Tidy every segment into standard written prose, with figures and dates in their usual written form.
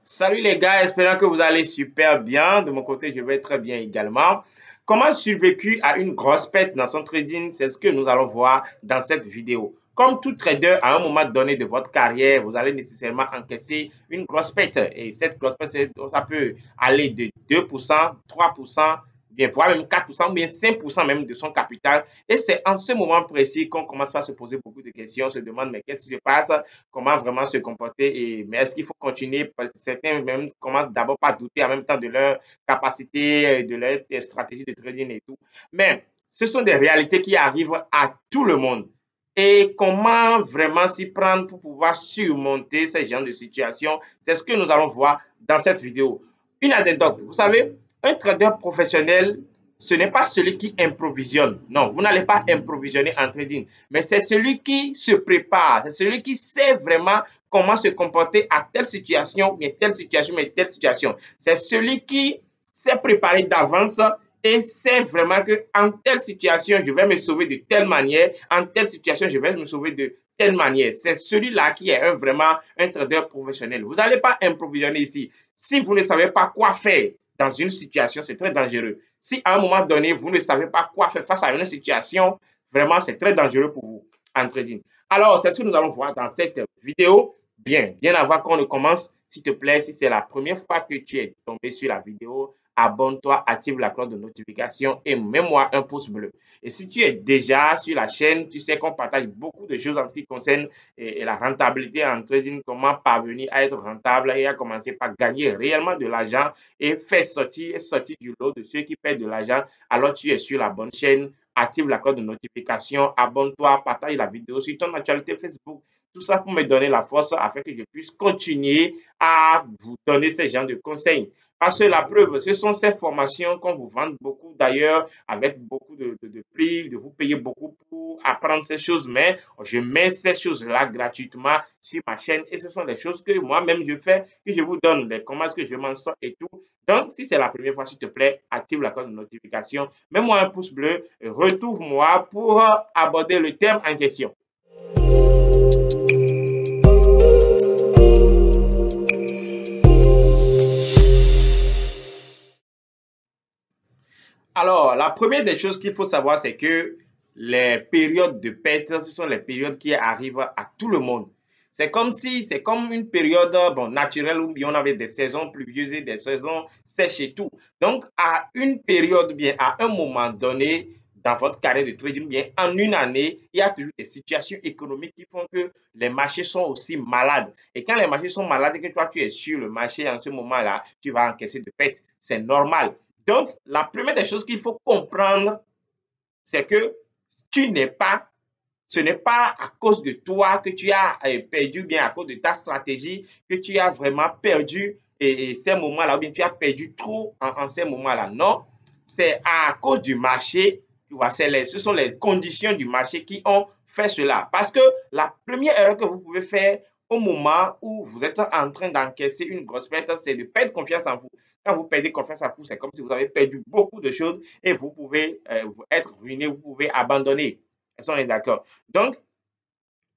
Salut les gars, espérant que vous allez super bien. De mon côté, je vais très bien également. Comment survécu à une grosse perte dans son trading, c'est ce que nous allons voir dans cette vidéo. Comme tout trader, à un moment donné de votre carrière, vous allez nécessairement encaisser une grosse perte. Et cette grosse perte, ça peut aller de 2%, 3%, bien, voire même 4%, ou bien 5% même de son capital. Et c'est en ce moment précis qu'on commence à se poser beaucoup de questions, on se demande, mais qu'est-ce qui se passe? Comment vraiment se comporter mais est-ce qu'il faut continuer parce que certains même commencent d'abord par douter en même temps de leur capacité, de leur stratégie de trading et tout. Mais ce sont des réalités qui arrivent à tout le monde. Et comment vraiment s'y prendre pour pouvoir surmonter ces genres de situations, c'est ce que nous allons voir dans cette vidéo. Une anecdote, vous savez, un trader professionnel, ce n'est pas celui qui improvisionne. Non, vous n'allez pas improvisionner en trading, mais c'est celui qui se prépare, c'est celui qui sait vraiment comment se comporter à telle situation, mais telle situation, mais telle situation. C'est celui qui s'est préparé d'avance et sait vraiment que en telle situation, je vais me sauver de telle manière, en telle situation, je vais me sauver de telle manière. C'est celui-là qui est vraiment un trader professionnel. Vous n'allez pas improvisionner ici. Si vous ne savez pas quoi faire dans une situation, c'est très dangereux. Si à un moment donné, vous ne savez pas quoi faire face à une situation, vraiment, c'est très dangereux pour vous en trading. Alors, c'est ce que nous allons voir dans cette vidéo. Bien avant qu'on ne commence, s'il te plaît, si c'est la première fois que tu es tombé sur la vidéo, abonne-toi, active la cloche de notification et mets-moi un pouce bleu. Et si tu es déjà sur la chaîne, tu sais qu'on partage beaucoup de choses en ce qui concerne la rentabilité en trading, comment parvenir à être rentable et à commencer par gagner réellement de l'argent et faire sortir du lot de ceux qui perdent de l'argent. Alors tu es sur la bonne chaîne, active la cloche de notification, abonne-toi, partage la vidéo sur ton actualité Facebook. Tout ça pour me donner la force afin que je puisse continuer à vous donner ce genre de conseils. Parce que la preuve, ce sont ces formations qu'on vous vend beaucoup d'ailleurs, avec beaucoup de prix, de vous payer beaucoup pour apprendre ces choses, mais je mets ces choses-là gratuitement sur ma chaîne et ce sont les choses que moi-même je fais, que je vous donne, comment est-ce que je m'en sors et tout. Donc, si c'est la première fois, s'il te plaît, active la cloche de notification, mets-moi un pouce bleu, retrouve-moi pour aborder le thème en question. Alors, la première des choses qu'il faut savoir, c'est que les périodes de perte, ce sont les périodes qui arrivent à tout le monde. C'est comme une période bon, naturelle où bien on avait des saisons pluvieuses et des saisons sèches et tout. Donc, à une période, bien, à un moment donné, dans votre carrière de trading, bien, en une année, il y a toujours des situations économiques qui font que les marchés sont aussi malades. Et quand les marchés sont malades et que toi, tu es sur le marché en ce moment-là, tu vas encaisser de pertes. C'est normal. Donc, la première des choses qu'il faut comprendre, c'est que tu n'es pas, ce n'est pas à cause de toi que tu as perdu, bien à cause de ta stratégie, que tu as vraiment perdu ces moments-là, ou bien tu as perdu trop en ces moments-là. Non, c'est à cause du marché, tu vois, ce sont les conditions du marché qui ont fait cela. Parce que la première erreur que vous pouvez faire au moment où vous êtes en train d'encaisser une grosse perte, c'est de perdre confiance en vous. Quand vous perdez confiance en vous, c'est comme si vous avez perdu beaucoup de choses et vous pouvez être ruiné, vous pouvez abandonner. Est-ce qu'on est d'accord? Donc,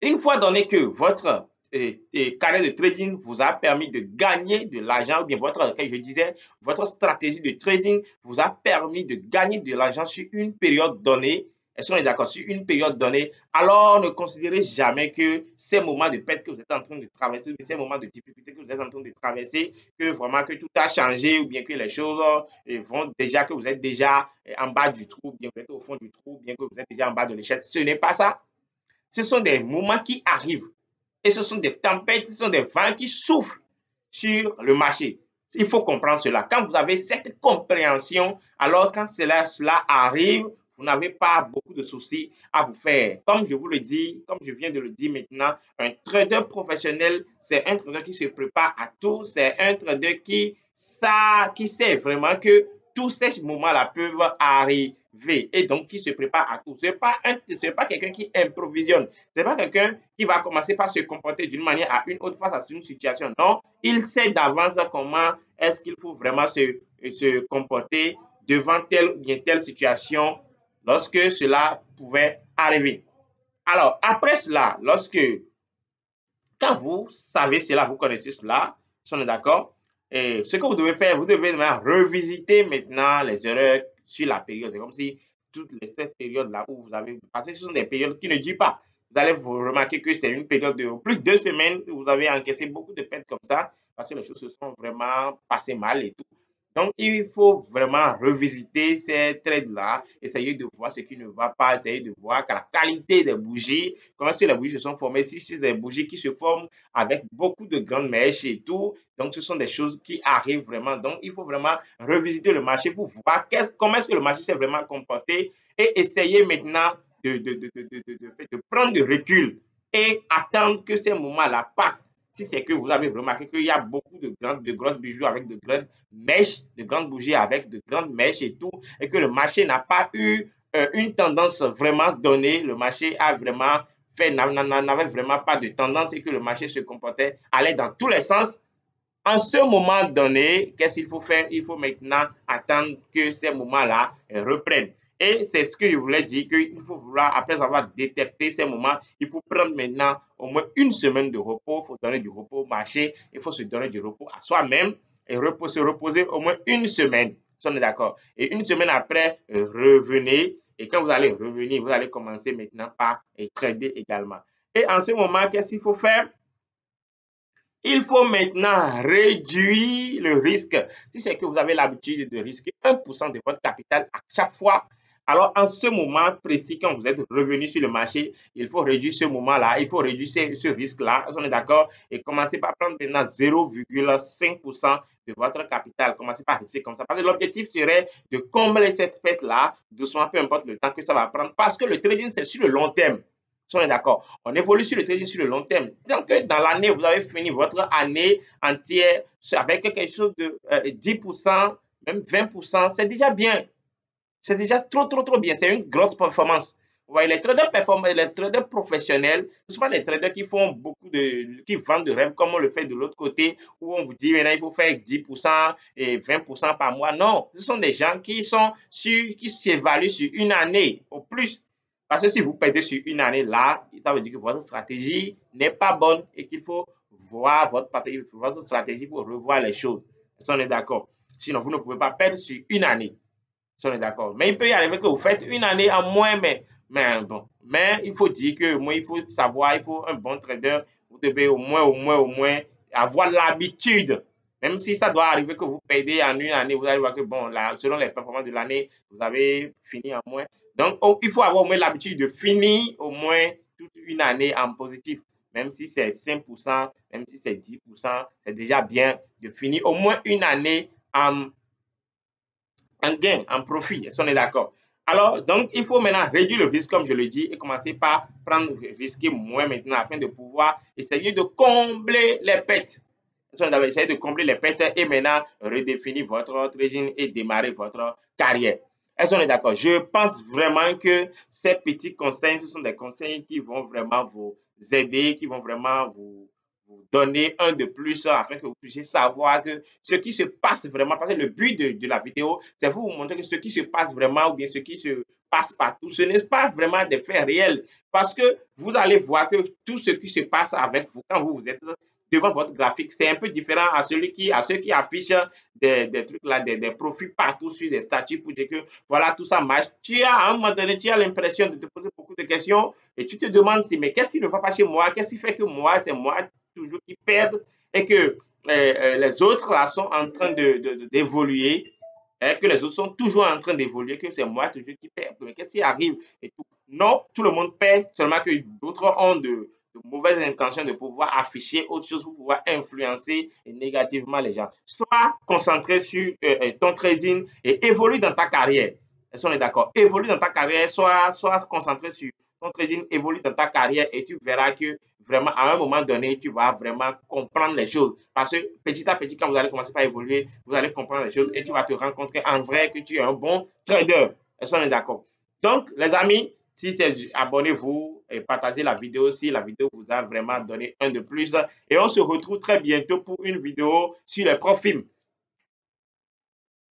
une fois donné que votre carrière de trading vous a permis de gagner de l'argent, ou bien comme je disais, votre stratégie de trading vous a permis de gagner de l'argent sur une période donnée, est-ce qu'on est d'accord? Sur une période donnée, alors ne considérez jamais que ces moments de perte que vous êtes en train de traverser, ces moments de difficulté que vous êtes en train de traverser, que vraiment que tout a changé, ou bien que les choses vont déjà, que vous êtes déjà en bas du trou, bien que vous êtes au fond du trou, bien que vous êtes déjà en bas de l'échelle. Ce n'est pas ça. Ce sont des moments qui arrivent et ce sont des tempêtes, ce sont des vents qui soufflent sur le marché. Il faut comprendre cela. Quand vous avez cette compréhension, alors quand cela arrive, vous n'avez pas beaucoup de soucis à vous faire. Comme je vous le dis, comme je viens de le dire maintenant, un trader professionnel, c'est un trader qui se prépare à tout. C'est un trader qui sait vraiment que tous ces moments-là peuvent arriver et donc qui se prépare à tout. Ce n'est pas quelqu'un qui improvisionne. Ce n'est pas quelqu'un qui va commencer par se comporter d'une manière à une autre face à une situation. Non, il sait d'avance comment est-ce qu'il faut vraiment se comporter devant telle ou bien telle situation lorsque cela pouvait arriver. Alors, après cela, quand vous savez cela, vous connaissez cela, si on est d'accord, Et ce que vous devez faire, vous devez maintenant revisiter maintenant les erreurs sur la période. C'est comme si cette période-là où vous avez, parce que ce sont des périodes qui ne durent pas. Vous allez vous remarquer que c'est une période de plus de 2 semaines où vous avez encaissé beaucoup de pertes comme ça, parce que les choses se sont vraiment passées mal et tout. Donc, il faut vraiment revisiter ces trades-là, essayer de voir ce qui ne va pas, essayer de voir la qualité des bougies, comment est-ce que les bougies se sont formées, si c'est des bougies qui se forment avec beaucoup de grandes mèches et tout. Donc, ce sont des choses qui arrivent vraiment. Donc, il faut vraiment revisiter le marché pour voir comment est-ce que le marché s'est vraiment comporté et essayer maintenant de prendre du recul et attendre que ces moments-là passent. Si c'est que vous avez remarqué qu'il y a beaucoup de grosses bijoux avec de grandes mèches, de grandes bougies avec de grandes mèches et tout, et que le marché n'a pas eu une tendance vraiment donnée, le marché a vraiment fait, n'avait vraiment pas de tendance et que le marché se comportait, allait dans tous les sens. En ce moment donné, qu'est-ce qu'il faut faire? Il faut maintenant attendre que ces moments-là reprennent. Et c'est ce que je voulais dire, qu'il faut vouloir, après avoir détecté ces moments, il faut prendre maintenant au moins une semaine de repos, il faut donner du repos au marché, il faut se donner du repos à soi-même et se reposer au moins une semaine. On est d'accord. Et une semaine après, revenez. Et quand vous allez revenir, vous allez commencer maintenant par trader également. Et en ce moment, qu'est-ce qu'il faut faire? Il faut maintenant réduire le risque. Si c'est que vous avez l'habitude de risquer 1% de votre capital à chaque fois, alors en ce moment précis, quand vous êtes revenu sur le marché, il faut réduire ce moment-là, il faut réduire ce risque-là, on est d'accord, et commencer par prendre maintenant 0,5% de votre capital. Commencez par risquer comme ça. Parce que l'objectif serait de combler cette perte-là doucement, peu importe le temps que ça va prendre, parce que le trading, c'est sur le long terme. On est d'accord. On évolue sur le trading sur le long terme. Disons que dans l'année, vous avez fini votre année entière avec quelque chose de 10%, même 20%, c'est déjà bien. C'est déjà trop, trop, trop bien. C'est une grosse performance. Vous voyez, les traders professionnels, ce sont pas les traders qui font qui vendent de rêves comme on le fait de l'autre côté, où on vous dit maintenant il faut faire 10% et 20% par mois. Non, ce sont des gens qui s'évaluent sur une année au plus. Parce que si vous perdez sur une année là, ça veut dire que votre stratégie n'est pas bonne et qu'il faut voir votre stratégie pour revoir les choses. Si on est d'accord. Sinon, vous ne pouvez pas perdre sur une année. Si on est d'accord. Mais il peut y arriver que vous faites une année en moins, mais bon. Mais il faut dire que moi, il faut savoir, il faut un bon trader. Vous devez au moins avoir l'habitude. Même si ça doit arriver que vous perdez en une année, vous allez voir que, bon, là, selon les performances de l'année, vous avez fini en moins. Donc, il faut avoir au moins l'habitude de finir au moins toute une année en positif. Même si c'est 5%, même si c'est 10%, c'est déjà bien de finir au moins une année en gain, en profit. Est-ce qu'on est d'accord? Alors, donc, il faut maintenant réduire le risque, comme je le dis, et commencer par risquer moins maintenant afin de pouvoir essayer de combler les pertes. Essayer de combler les pertes et maintenant redéfinir votre trading et démarrer votre carrière. Est-ce qu'on est d'accord? Je pense vraiment que ces petits conseils, ce sont des conseils qui vont vraiment vous aider, qui vont vraiment vous donner un de plus afin que vous puissiez savoir que ce qui se passe vraiment, parce que le but de la vidéo, c'est pour vous montrer que ce qui se passe vraiment ou bien ce qui se passe partout, ce n'est pas vraiment des faits réels. Parce que vous allez voir que tout ce qui se passe avec vous quand vous êtes devant votre graphique, c'est un peu différent à ceux qui affichent des trucs là, des profils partout sur des statuts pour dire que voilà, tout ça marche. À un moment donné, tu as l'impression de te poser beaucoup de questions et tu te demandes si, mais qu'est-ce qui ne va pas chez moi? Qu'est-ce qui fait que moi, c'est moi toujours qui perdent et que les autres là sont en train d'évoluer, que les autres sont toujours en train d'évoluer, que c'est moi toujours qui perds. Mais qu'est-ce qui arrive et tout? Non, tout le monde perd, seulement que d'autres ont de mauvaises intentions de pouvoir afficher autre chose pour pouvoir influencer négativement les gens. Sois concentré sur ton trading et évolue dans ta carrière. Est-ce qu'on est d'accord? Évolue dans ta carrière, sois concentré sur ton trading, évolue dans ta carrière et tu verras que vraiment, à un moment donné, tu vas vraiment comprendre les choses. Parce que petit à petit, quand vous allez commencer par évoluer, vous allez comprendre les choses et tu vas te rendre compte en vrai que tu es un bon trader. Est-ce qu'on est d'accord? Donc, les amis, si c'est abonnez-vous et partagez la vidéo si la vidéo vous a vraiment donné un de plus. Et on se retrouve très bientôt pour une vidéo sur les profils.